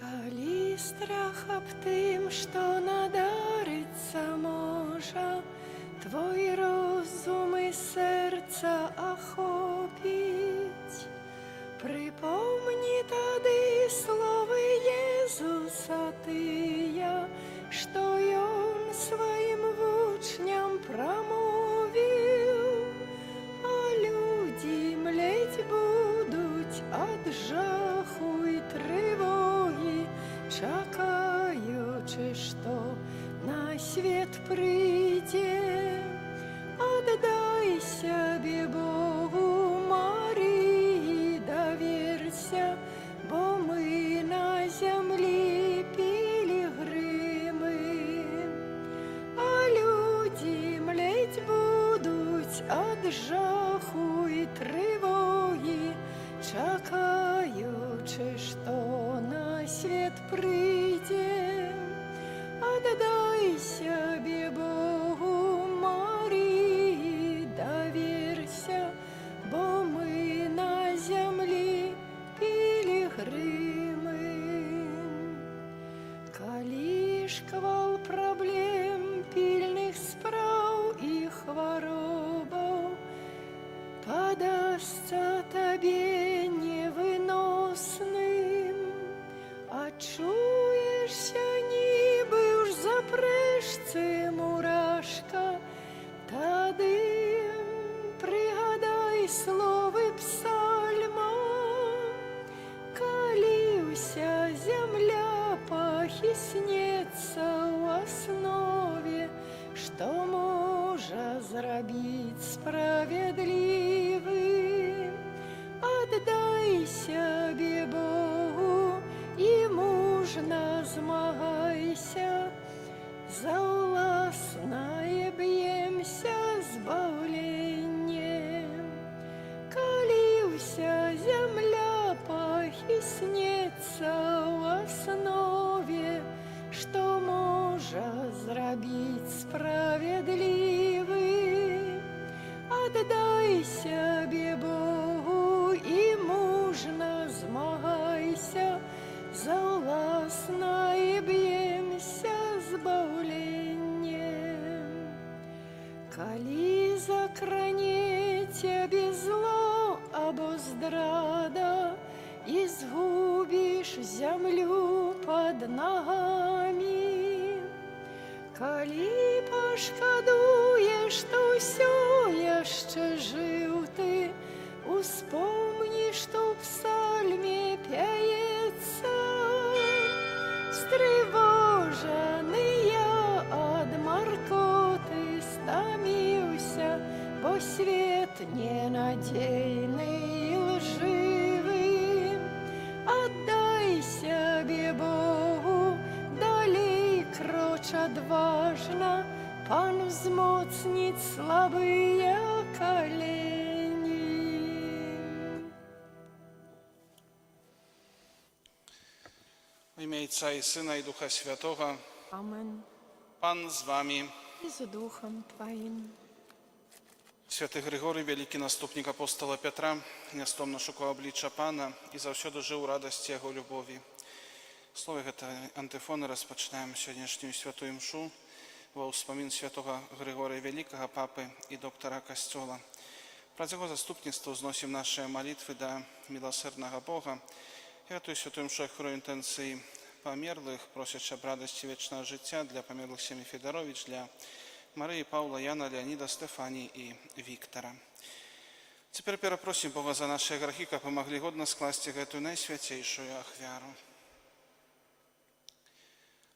Калі страх аб тым, што надарыцца можа, твой розум і сэрца ахопіць. Прыпомні тады словы Езуса тыя, што Ён сваім вучням прамовіў, а людзі млець будуць ад жаху і трывогі, чакаючы, што на свет прыйдзе. Аддай сябе Богу, Марыі даверся, бо мы на зямлі пілігрымы, а людзі млець будуць ад жаху і трывогі, чакаючы, што на свет прыйдзе. Аддай сябе Богу, Марыі даверся, бо мы на зямлі пілігрымы. Калі шквал праблем, пільных спраў і хваробаў падасца табе невыносным, адчуешся нібы ў запрэшцы мурашка, тады прыгадай словы псальма. Калі ўся зямля пахіснецца ў аснове, што можа зрабіць справядлівы, аддай сябе Богу і мужна змагайся, за ўласнае б'емся збаўленне. Калі ўся зямля пахіснецца ў аснове, што можа зрабіць справядлівы, аддай сябе Богу і мужна змагайся, за ўласнае б'емся збаўленне. Калі закране цябе зло або здрада, і згубіш зямлю пад нагамі, калі пашкадуеш, што ўсё яшчэ жыў ты, успомні, што ў псальме пяецца: стрывожаны я ад маркоты стаміўся, бо свет ненадзейны і лжывы. Аддай сябе Богу, далей кроч адважна, Пан узмоцніць слабыя калені. W imię Ojca i Syna i Ducha Świętego. Amen. Pan z wami. I z duchem Twoim. Święty Григорій, wielki następnik apostola Piotra, niestomno szukał oblicza Pana i zawsze żył w radości Jego lubowi. Słowie te antyfony rozpoczynamy dzisiejszą świętą mszę во wspomin świętego Григорія Wielkiego, papy i doktora Kościoła. Przez jego zastupnictwo wznosimy nasze modlitwy do miłosiernego Boga. Ja tu świętą mszę chwalę intencji pomierłych, prosić o radość wiecznego życia dla pomierłych Siemi Fedorowicz, dla Марии, Павла, Яна, Леонида, Стефании и Виктора. Теперь просим Бога за наши грехи, как помогли годно скласть эту наисвятейшую ахвяру.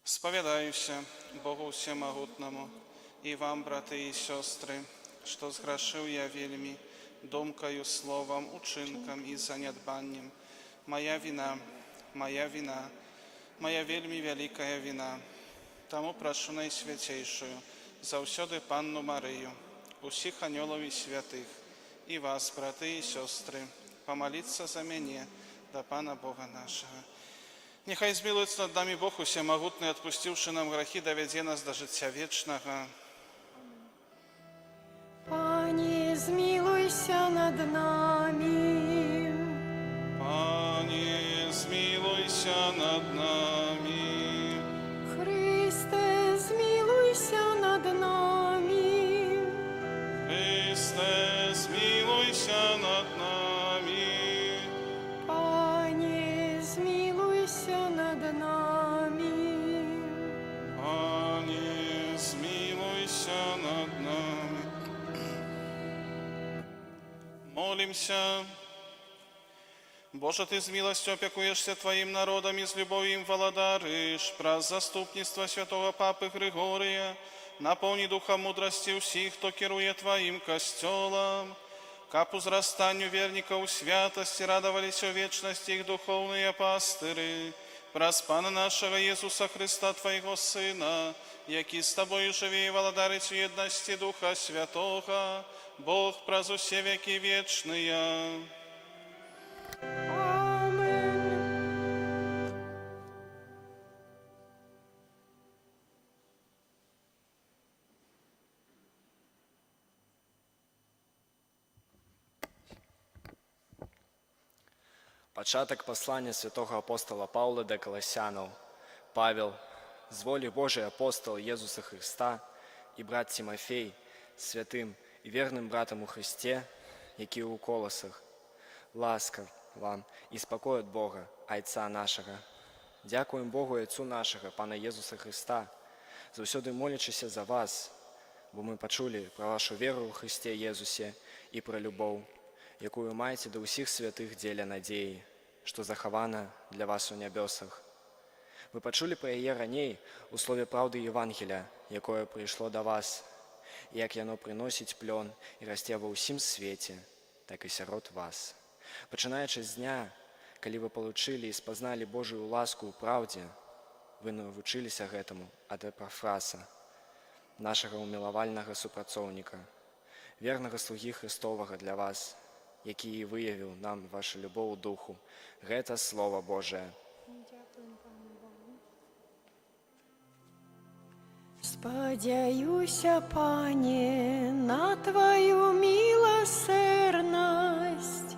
Spowiadajcie Bogu Всемогутному и вам, браты и сестры, что сгрешил я вельми, думкою, словом, учинком и занедбанием. Моя вина, моя вельми великая вина. Тому прошу Наисвятейшую, завсёды Панну Марию, усіх анёлов и святых, и вас, браты и сестры, помолиться за меня, до Пана Бога нашего. Нехай змилуется над нами Бог Всемогутный, отпустивший нам грехи, доведе нас до життя вечного. Пане, змилуйся над нами. Пане, змилуйся над нами. Молимся. Боже, Ты с милостью опекуешься Твоим народом и с любовью им владаришь, праз заступництва святого Папы Григория, наполни духа мудрости усих, кто керує Твоим костелом, как узрастанию верников у святости радовались о вечности их духовные пастыри, праз Пана нашего Иисуса Христа, Твоего Сына, який с Тобою живи и владарить в едности Духа Святого, Бог праз усе веки вечные. Amen. Початок послання святого апостола Павла до Колоссянов. Павел, з волі Божией апостол Иисуса Христа и брат Тимофей, святым и верным братом у Христе, які у Колосах, ласка вам и спокой от Бога, Отца нашего. Дякуємо Богу і Отцу нашого, Пана Єсуса Христа, завсёды молячися за вас, бо ми почули про вашу віру у Христе Єсусі і про любов, якую маєте до усіх святих діля надії, що захована для вас у небесах. Ви почули про її раней у слові правди Євангелія, якое прийшло до вас, і як яно приносить плон і расте во усім світі, так і сярод вас. Починаючи з дня, коли ви получили і спознали Божию ласку у правді, ви навчилися гэтаму ад Епафраса, нашого умиловального супрацовника, верного слуги Христового для вас, який і виявив нам вашу любов у духу. Гэта Слово Божие. Спадяюся, Пане, на Твою милосердность.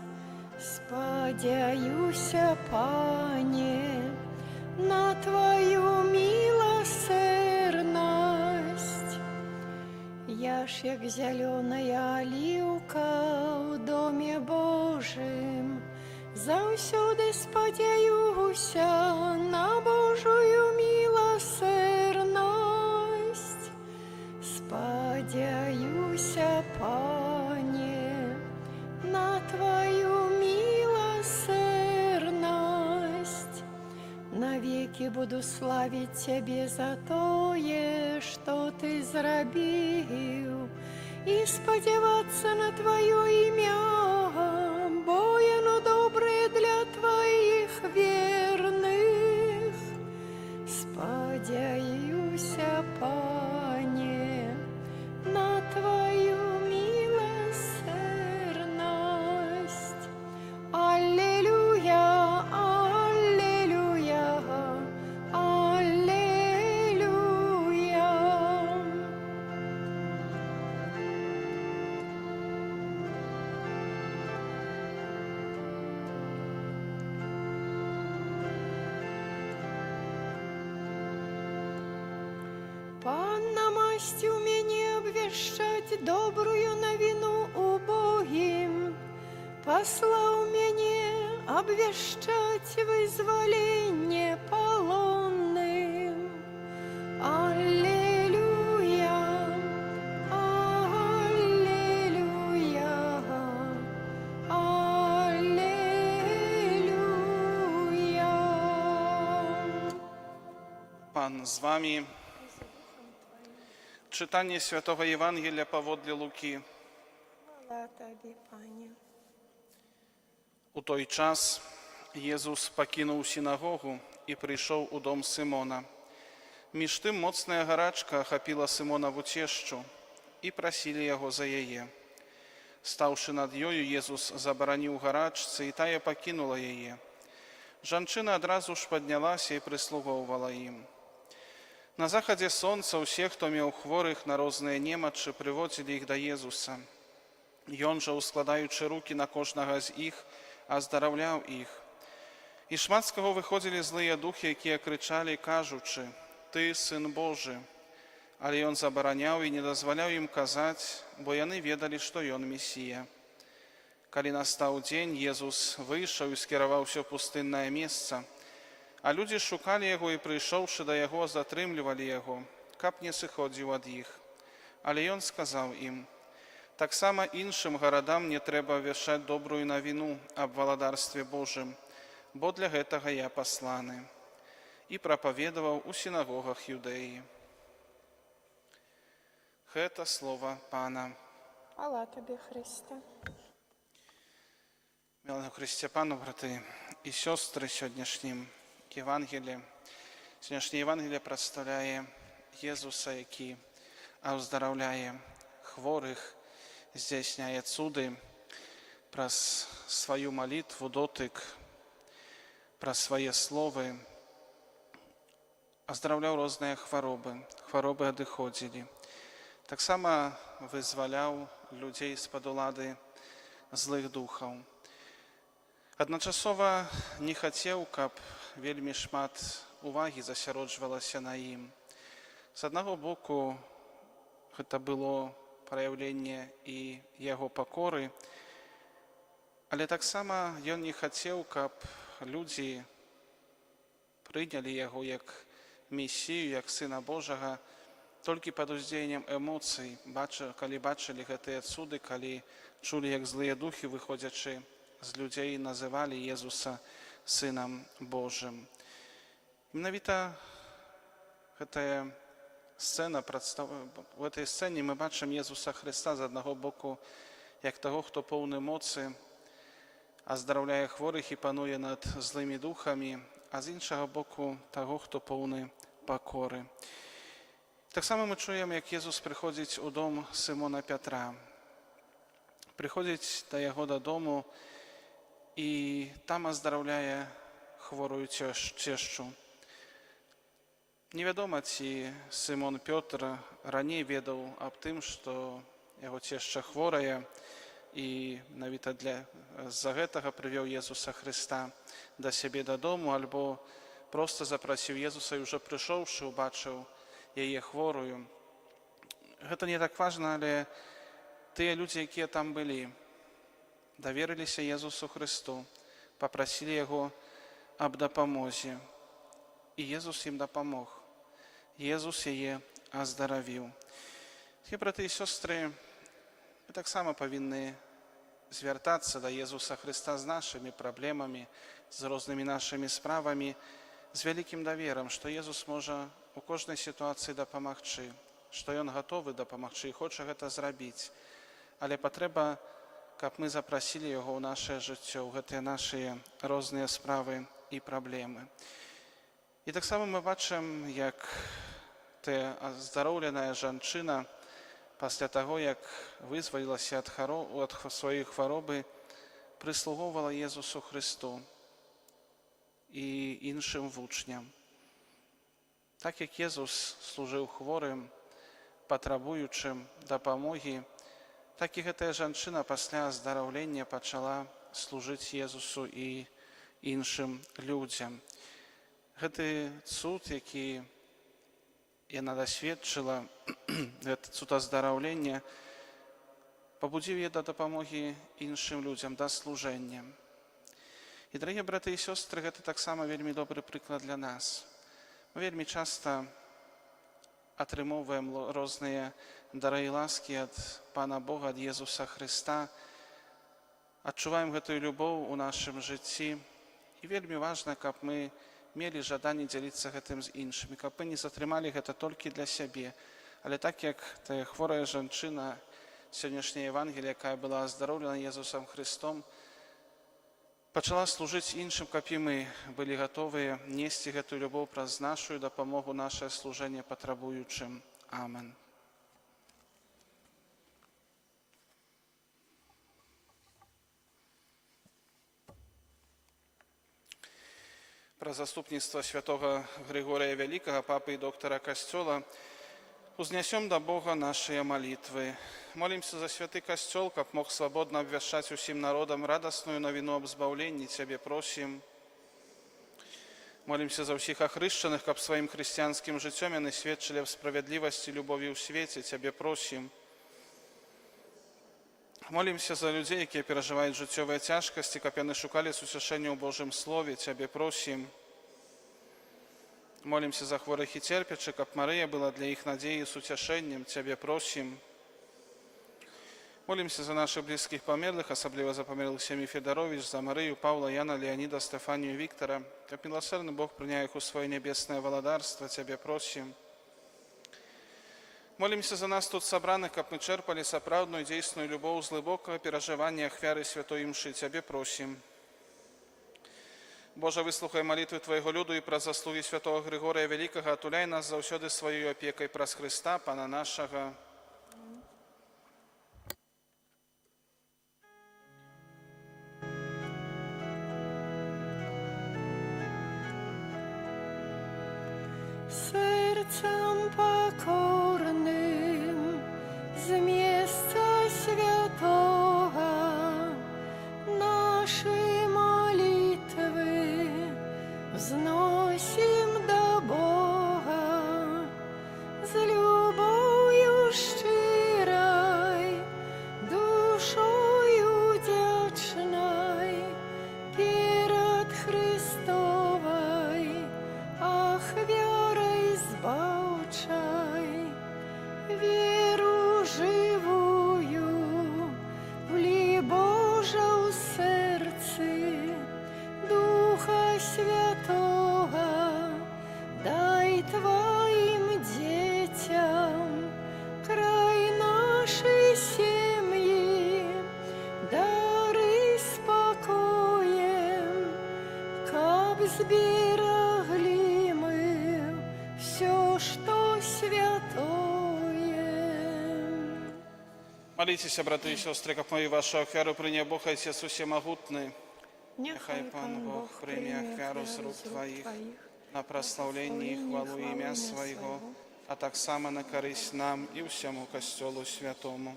Спадяюся, Пане, на Твою милосердность. Я ж як зеленая оливка в доме Божьем, заўсёды спадяюся на Божую милосердность. Спадяюся, Пане, на Твою милосердность. Навеки буду славить Тебе за тое, что Ты зрабіў, и сподеваться на Твое имя, бо яно доброе для Твоих верных. Сподяюся, Пане, на Твою милосердность. Аллилуйя, аллилуйя, аллилуйя. Пан намасціў мяне абвяшчаць добрую навіну убогім, паслаў мяне абвяшчаць вызваленне палонным. Аллилуйя, аллилуйя, аллилуйя. Pan z Wami. Czytanie Świętego Ewangelia powodle Luki. Chwała Tobie, Panie. У той час Єзус покинув синагогу і прийшов у дом Симона. Між тим моцная гарачка охопила Симона в утешчу, і просили його за яе. Стаўшы над ёю, Єзус забараніў гарачцы, і тая покинула яе. Жанчына адразу ж паднялася і прыслугоўвала ім. На захадзе сонца ўсе, хто меў хворых на розныя немачы, прыводзілі іх да Езуса. Ён жа, ускладаючы рукі на кожнага з іх, аздараўляў іх. І шмат з каго выходзілі злыя духі, якія крычалі, кажучы: «Ты, Сын Божы». Але ён забараняў і не дазваляў ім казаць, бо яны ведалі, што ён Месія. Калі настаў дзень, Езус выйшаў і скіраваўся ў пустыннае месца, а людзі шукалі яго і, прыйшоўшы да яго, затрымлівалі яго, каб не сыходзіў ад іх. Але ён сказаў ім: Так само іншим гарадам не трэба вяшаць добрую навіну аб валадарстве Божым, бо для гэтага я пасланы. І прапаведаваў у сінагогах Юдэі. Гэта слова Пана. Хвала тобі, Христе. Милого Христе Пану, браты і сёстры, сённяшнім Євангеліє. Сьогоднішнє Євангеліє представляє Єзуса, який оздараўляє хворих, здійсняє цуди, праз свою молитву, дотик, праз своє слово, оздараўляў розныя хваробы адыходзілі. Таксама вызваляў людзей з-пад улады злых духаў. Адначасова не хацеў, каб вельмі шмат увагі засяроджвалася на ім. З аднаго боку, гэта было праяўленне і яго пакоры, але таксама ён не хацеў, каб людзі прынялі яго як месію, як Сына Божага, толькі пад уздзеяннем эмоцый, калі бачылі гэтыя цуды, калі чулі, як злыя духі, выходзячы з людзей, называлі Езуса Сынам Божым. Менавіта гэтая сцена, в этой сцэне мы бачым Езуса Христа з аднаго боку, як таго, хто поўны моцы, аздараўляе хворых і пануе над злымі духамі, а з іншага боку таго, хто поўны пакоры. Таксама мы чуем, як Езус прыходзіць у дом Сымона Пятра. Прыходзіць да яго дадому і там аздараўляе хворую цешчу. Невядома, ці Сымон Пётр раней ведаў аб тым, што яго цешча хворая, і менавіта з-за гэтага прывёў Езуса Христа да сябе дадому, альбо проста запрасіў Езуса і ўжо прыйшоўшы, убачыў яе хворую. Гэта не так важна, але тыя людзі, якія там былі, даверыліся Езусу Христу, папрасілі яго аб дапамозе. І Езус ім дапамог. Езус яе аздаравіў. Браты і сёстры, мы таксама павінны звяртацца да Езуса Христа з нашымі праблемамі, з рознымі нашымі справамі, з вялікім даверам, што Езус можа у кожнай сітуацыі дапамагчы, што Ён гатовы дапамагчы і хоча гэта зрабіць. Але патрэба, каб мы запрасілі Яго ў нашае жыццё, ў гэтыя нашыя розныя справы і праблемы. І таксама мы бачым, як тая аздароўленая жанчына пасля таго, як вызвалілася ад сваёй хваробы, прыслугоўвала Езусу Христу і іншым вучням. Так як Езус служыў хворым, патрабуючым дапамогі, так і гэтая жанчына пасля аздараўлення пачала служыць Езусу і іншым людзям. Гэты цуд, які яна дасведчыла, гэты цуд аздараўлення, пабудзіў яе да дапамогі іншым людзям, да служэння. І, дарагія браты і сёстры, гэта таксама вельмі добры прыклад для нас. Мы вельмі часта атрымоўваем розныя дары і ласкі ад Пана Бога, ад Езуса Христа, адчуваем гэтую любоў у нашым жыцці. І вельмі важна, каб мы мелі жаданне дзяліцца гэтым з іншымі, каб мы не затрымалі гэта толькі для сябе. Але так як тая хворая жанчына, сённяшняя Евангелія, якая была аздароўлена Езусам Христом, пачала служыць іншым, каб і мы былі гатовыя несці гэтую любоў праз нашу дапамогу, нашае служэнне патрабуючым. Амен. Пра заступніцтва святога Григорія Вялікага, папы і доктара Касцёла, узнясём да Бога нашыя малітвы. Молімся за святы Касцёл, каб мог свабодна абвяшчаць усім народам радасную навіну аб збаўленні. Цябе просім. Молімся за ўсіх ахрышчаных, каб сваім хрысціянскім жыццём яны сведчылі аб справядлівасці, любові ў свеце. Цябе просім. Молімся за людзей, якія перажываюць жыццёвыя цяжкасці, каб яны шукалі суцяшэння ў Божым Слове. Цябе просім. Молімся за хворых і церпячых, каб Марыя была для іх надзеяй і суцяшэннем. Цябе просім. Молимся за наших близких померлых, особливо за померлых семьи Федорович, за Марию, Павла, Яна, Леонида, Стефанию, Виктора. Как милосердный Бог, приняй их у свое небесное володарство, Тебе просим. Молимся за нас тут собраных, как мы черпали соправдную действенную любовь с глубокого переживания ахвяры святой мши, Тебе просим. Боже, выслухай молитвы Твоего люду и про заслуги святого Григория Великого, отуляй нас завсёды своей опекой праз Христа, Пана нашего. Серцем покорным з места святого наши молитвы взносим до Бога с любовью щирой, душою вдячной перед Христовой ахвярой збавчай, веру живую вли Божа у сердце Духа Святого, дай Твоим детям край нашей семьи, дары спокоем, как сберегли мы все, что святое. Молитесь, браты и сестры, как мои вашу ахвяру принял Бог Отец Всемогутный. Нехай Пан Бог прийме ахвяру з рук Твоїх на прославление и хвалу имя Своего, а так само на корысть нам и всему Костелу Святому.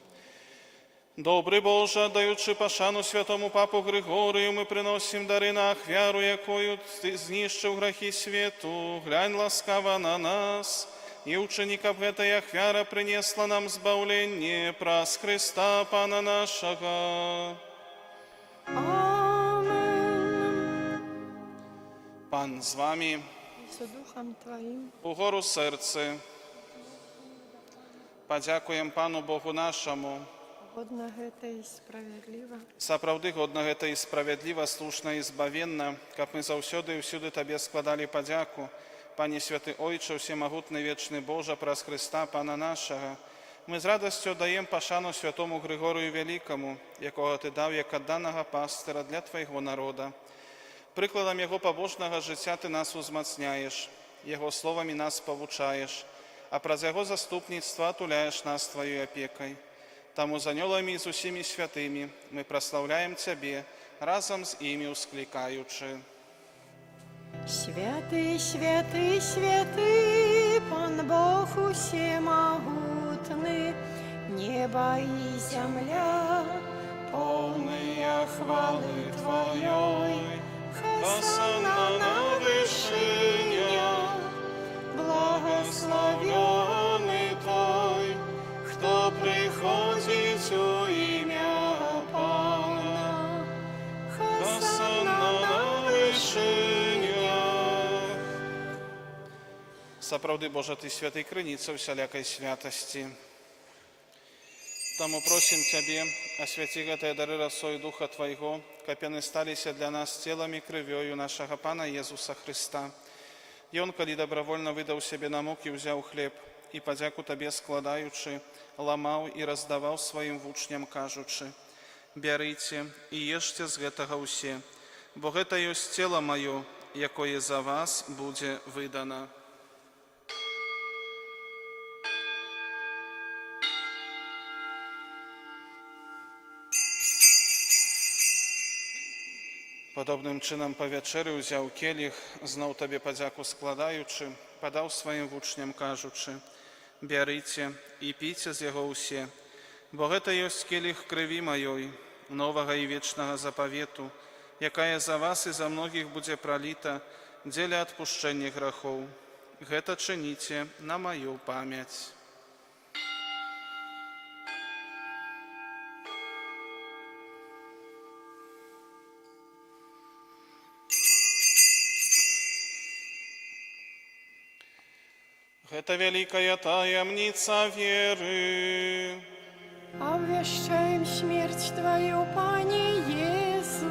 Добрый Боже, отдаючи пошану святому Папу Григорию, мы приносим дары на ахвяру, якою Ты знищив грехи свету. Глянь ласкаво на нас, и учеников этой ахвяра принесла нам збавление праз Христа Пана нашего. Amen. Пан з вами, З Духом Твоїм. угору серце. Подякуємо Пану Богу нашому. Годно гэта і справядліва. Сапраўды годна гэта і справядліва, слушна і збавенна, каб мы заўсёды і ўсюды Табе складалі падзяку. Пане святы Ойче, всемагутны вечны Божа, праз Христа Пана нашага, мы з радасцю даем пашану святому Григорію Великому, якого Ты даў як адданага пастыра для Твайго народа. Прыкладам Яго пабожнага жыцця Ты нас узмацняеш, Яго словамі нас павучаеш, а праз Яго заступніцтва атуляеш нас Тваёй апекай. Таму з анёламі і з усімі святымі мы праслаўляем Цябе, разам з імі ўсклікаючы. Святый, святый, святый, Пан Бог усемогутный, небо и земля, Полная хвалы Твоей, Хосанна на вершине, благословенный Той, кто приходит у имя Пана. Хосанна на вершине. Сапраўды, Божа, Ты святый крыніца ўсялякай святасці. Таму просім Цябе, асвяці гэтыя дары расою Духа Твайго, каб яны сталіся для нас целам і крывёю нашага Пана Езуса Христа. Ён, калі добровольно выдаў сябе на мукі, узяў хлеб і, падзяку Табе складаючы, ламаў і раздаваў сваім вучням, кажучы: «Бярыце і ешце з гэтага ўсе, бо гэта ёсць цела маё, якое за вас будзе выдана». Падобным чынам па вячэры ўзяў келіх, зноў Табе падзяку складаючы, падаў сваім вучням, кажучы: «Бярыце і піце з яго ўсе, бо гэта ёсць келіх крыві маёй, новага і вечнага запавету, якая за вас і за многіх будзе праліта дзеля адпушчэння грахоў. Гэта чыніце на маю памяць». Гэта вялікая таямніца веры. Обвещаем смерть Твою, Пане Иису,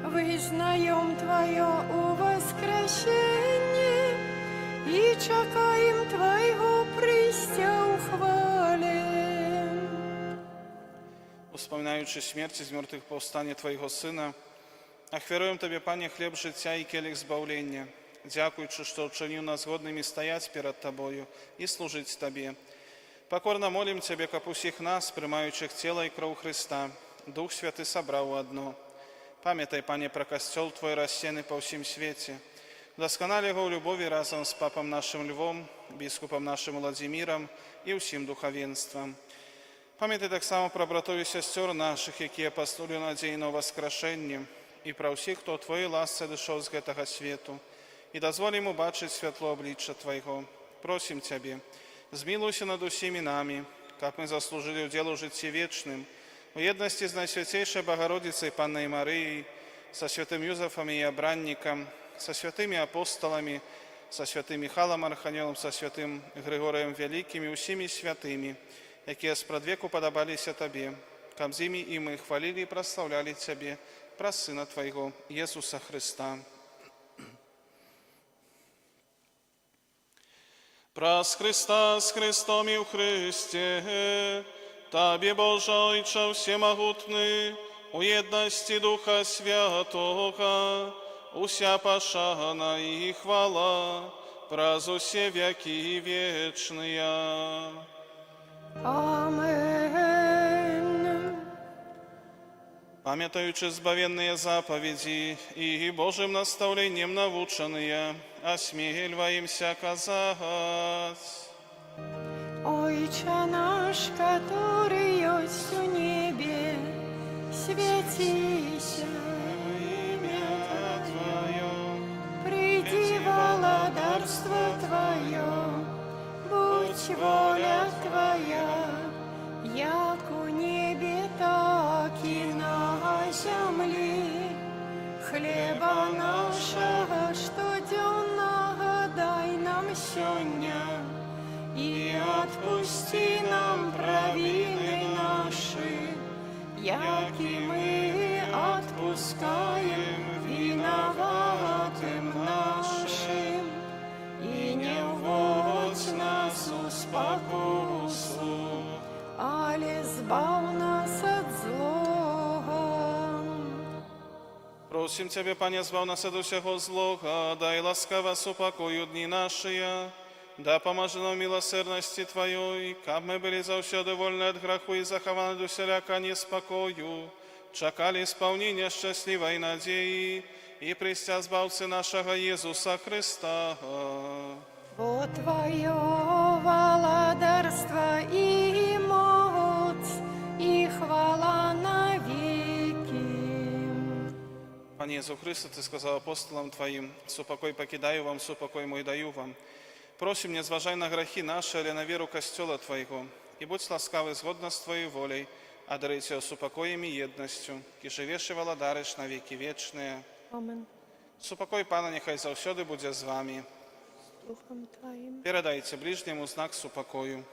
вызнаем Твое воскресение и чекаем Твоего пристя ухвали. Wspominaючи śmierć z mертвых powstanie Twojego Syna, ахвяруем Тебе, Panie, хлеб життя и келих збавлення. Дякуючи, що учинив нас годными стоять перед Тобою и служить Тебе. Покорно молим Тебе, как у всех нас, приймаючих тело и кровь Христа, Дух Святый собрал одно. Памятай, Пане, про костел Твой рассеянный по всем свете. Досконали его в любови разом с Папом нашим Львом, Біскупом нашим Владимиром и всем духовенством. Пам'ятай так само про братов и сестер наших, які апостолі надійного воскрешення, і про всіх, хто Твоїй ласці дійшов з гэтага свету, і дозволь йому бачити світло обличчя Твоего. Просим Тебе, змилуйся над усіми нами, как мы заслужили уделу житті вечным, в єдності з Найсвятейшей Богородицей Панной Марией, со святым Юзефом и Обранником, со святыми апостолами, со святым Михайлом Архангелом, со святым Григорием Великим и усіми святыми, якія спрадвеку падабаліся Табе, каб з імі і мы хвалили і прославляли Тебе, про Сына Твоего, Иисуса Христа. Прос Христа с Христом и в Христе, Табе, Боже Отче всемогутный, у єдності Духа Святого, уся пошана и хвала, праз усе веки вечные. Амен. Памятаючи збавенные заповеди и Божьим наставлением наученные, осмеливаемся казать. Отче наш, который есть в небе, святися Имя Твое, приди владарство Твое, будь воля Твоя, як у небе, так и на земле. Хлеба нашего, что дневного, дай нам сегодня, и отпусти нам провины наши, як и мы отпускаем виноватым нашим. И не вводь нас в спокусу, але збав нас от злого. Просим Тебе, Пане, збав нас от усього злого, дай ласкаво супокою дни наши, да поможи нам в милосердности Твоей, каб мы были завсёды вольны от греху и захованы до вселяка неспокою, чекали исполнения счастливой надеи и пристя збавцы нашего Иисуса Христа. Бо Твое владарство и моц, и хвала навеки. Пане Иисус Христе, Ты сказал апостолам Твоим, «Супокой покидаю вам, супокой мой даю вам». Просим, не зважай на грехи наши, але на веру Костела Твоего, и будь ласкавый згодно с Твоей волей, одари Тебя супокоем и едностью, и живешь и владариш на веки вечные. Амен. Супокой Пана нехай завсёды буде з вами. Духом Твоим. Передайте ближнему знак супокою.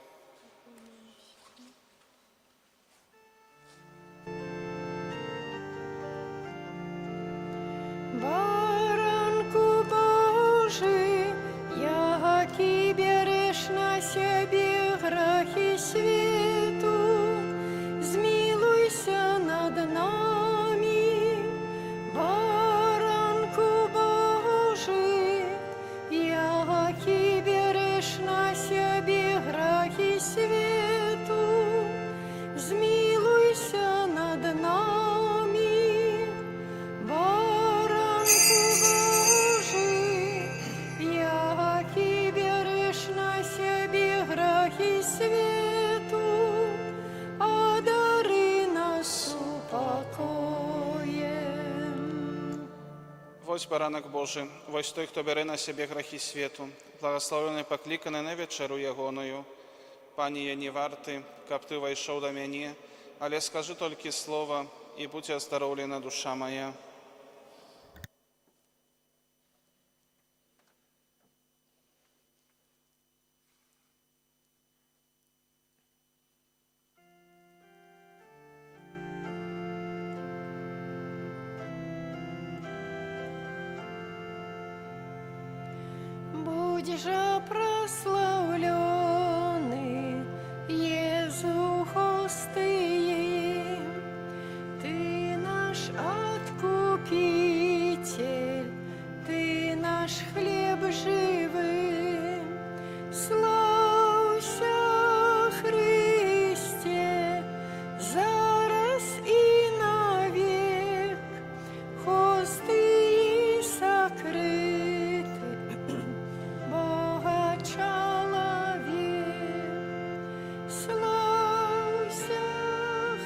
Баранку Божий, яки берешь на себе грехи свету, змилуйся над нами. Баранку Божий, яки берешь на себе грехи свету, змилуйся над нами. Баранку Божий, яки берешь на себе грехи свету, одари нас упокоем. Вось баранок Божий, вось той, хто бере на себе грехи світу, благословений покликаний на вечеру ягоною. Пані, я не варты, каб Ты войшов до мене, але скажи тільки слово, і будь оздоровлена душа моя. будь же прославленный, Иисус Христе. Ты наш Откупитель, Ты наш хлеб живый. Славься, Христе, зараз и навек, хосты сокрыты, Бога человек. Славься,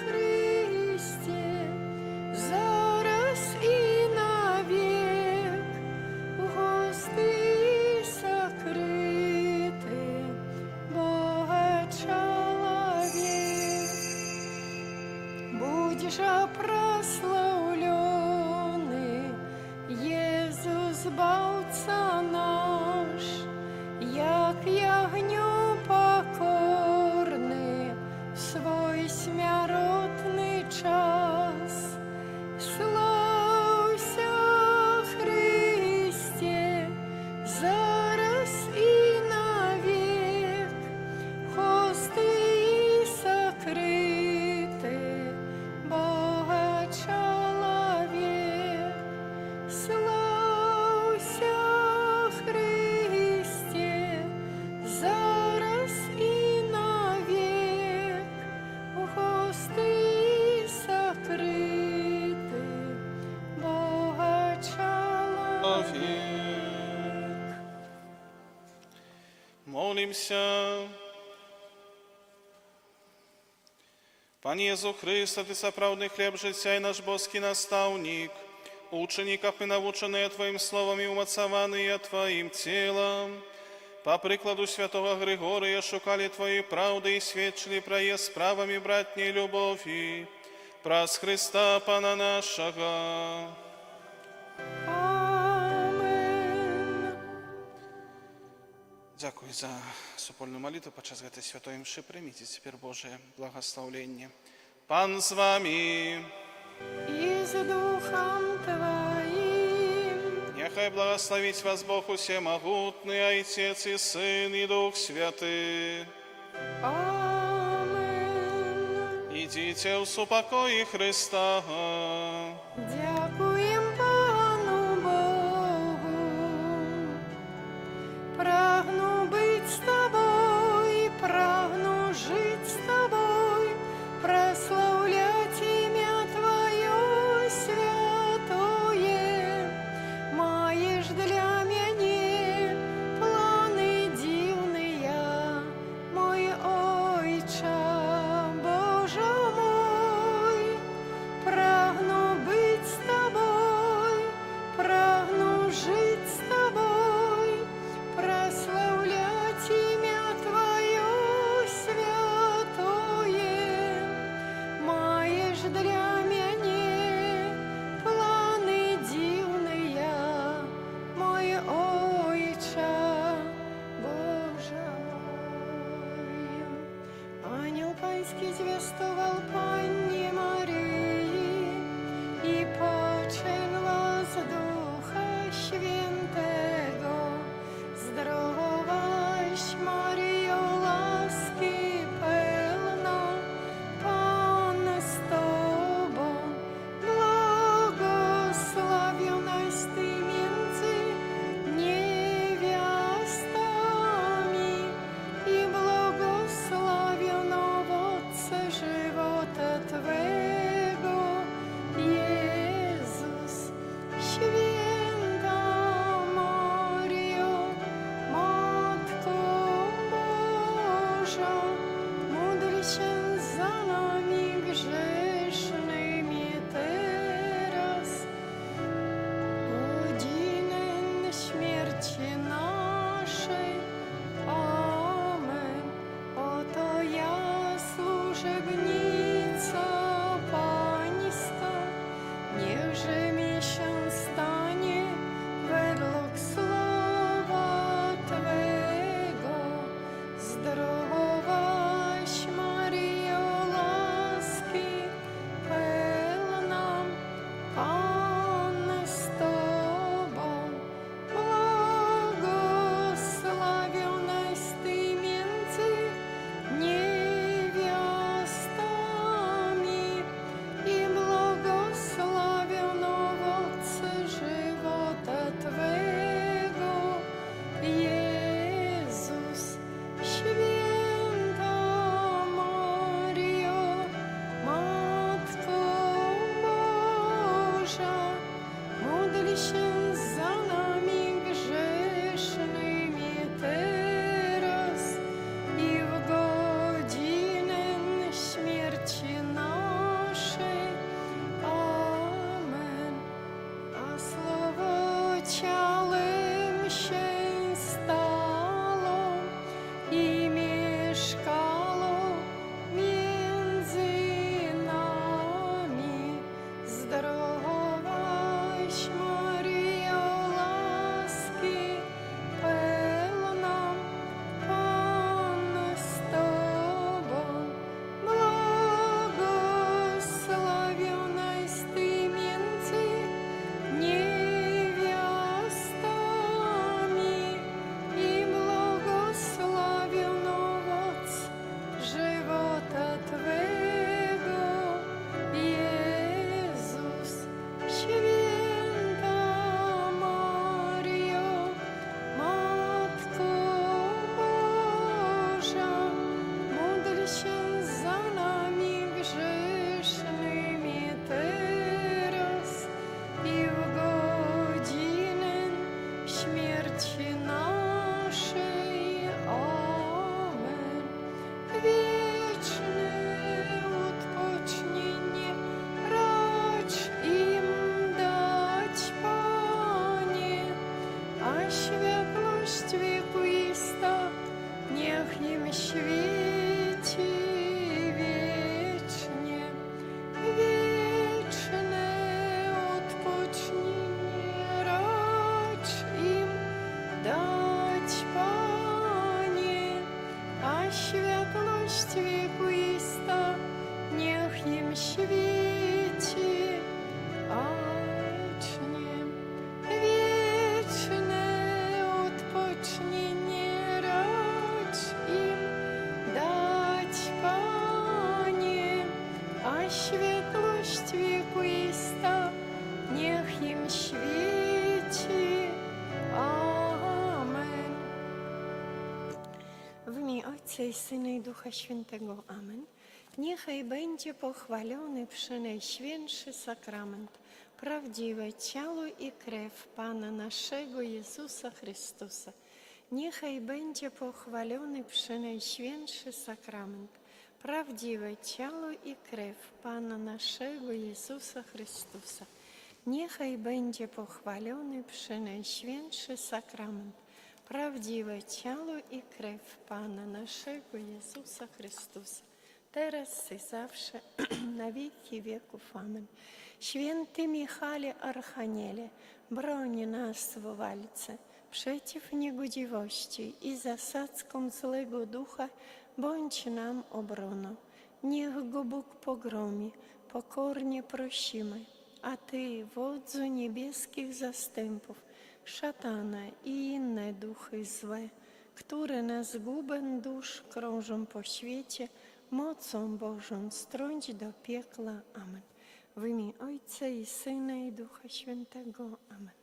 Христе, зараз и навек, хосты сокрыты, Бога человек. Будь же прославленный, Иисус Бавца наш, як ягню покорный в свой смяротный час. Славься, Христе, зараз и навек, хосты сокрыты, Бога человек. Славься, Христе, зараз и навек, хосты сокрыты, Бога человек. Молимся. Panie Jezu Chryste, Ty zaprawny chleb życia i nasz boski nastawnik, uczynikach my nauczone Twoim słowem i umocowani Twoim cielem, по прикладу святого Григория шукали Твоей правды и свідчили про ее справами братней любові, праз Христа Пана нашого. Amen. Дякую за супольну молитву подчас этой святой мши. Примите теперь Божие благословление. Пан с вами. И с Духом Твоим. Нехай благословить вас Бог Всемогутный, Отец и Сын и Дух Святый. Amen. Идите в супокої Христа. Дякуем Пану Богу. Прагну быть с Тобой, прагну жить с Тобой, прославлять имя Твое святое. Маешь для меня планы дивные, мой Отче, Боже мой. Прагну быть с Тобой, прагну жить с Тобой, прославлять имя Твое святое. Маешь для меня планы дивные, мой Отче, Боже мой. Ангел Панський звествовал Панне Марии, и починла з Духа Świętego. Zdrowaś Maryjo, łaski pełna, Pan z Tobą, błogosławionaś Ty między niewiastami i błogosławiony owoc żywota Twego, Jezus. Święta Maryjo, Matko Boża, módl się za nami grzesznymi teraz, godzinę śmierci naszej. Amen. Oto ja, służebnica Pańska, niechże mi się stanie według słowa Twego. Zdrowaś Maryjo, łaski pełna, Pan z Tobą, błogosławionaś Ojca i Syna i Ducha Świętego. Amen. Niechaj będzie pochwalony przynajświętszy sakrament, prawdziwe ciało i krew Pana naszego Jezusa Chrystusa. Niechaj będzie pochwalony przynajświętszy sakrament, prawdziwe ciało i krew Pana naszego Jezusa Chrystusa. Niechaj będzie pochwalony przynajświętszy sakrament, prawdziwe ciało i krew Pana naszego Jezusa Chrystusa, teraz i zawsze, na wieki wieków. Amen. Święty Michale Archaniele, broni nas w walce przeciw niegodziwości i zasadzkom złego ducha, bądź nam obroną. Niech go Bóg pogromi, pokornie prosimy. A Ty, wodzu niebieskich zastępów, szatana i inne duchy złe, które na zgubę dusz krążą po świecie, mocą Bożą strąć do piekla. Amen. W imię Ojca i Syna i Ducha Świętego. Amen.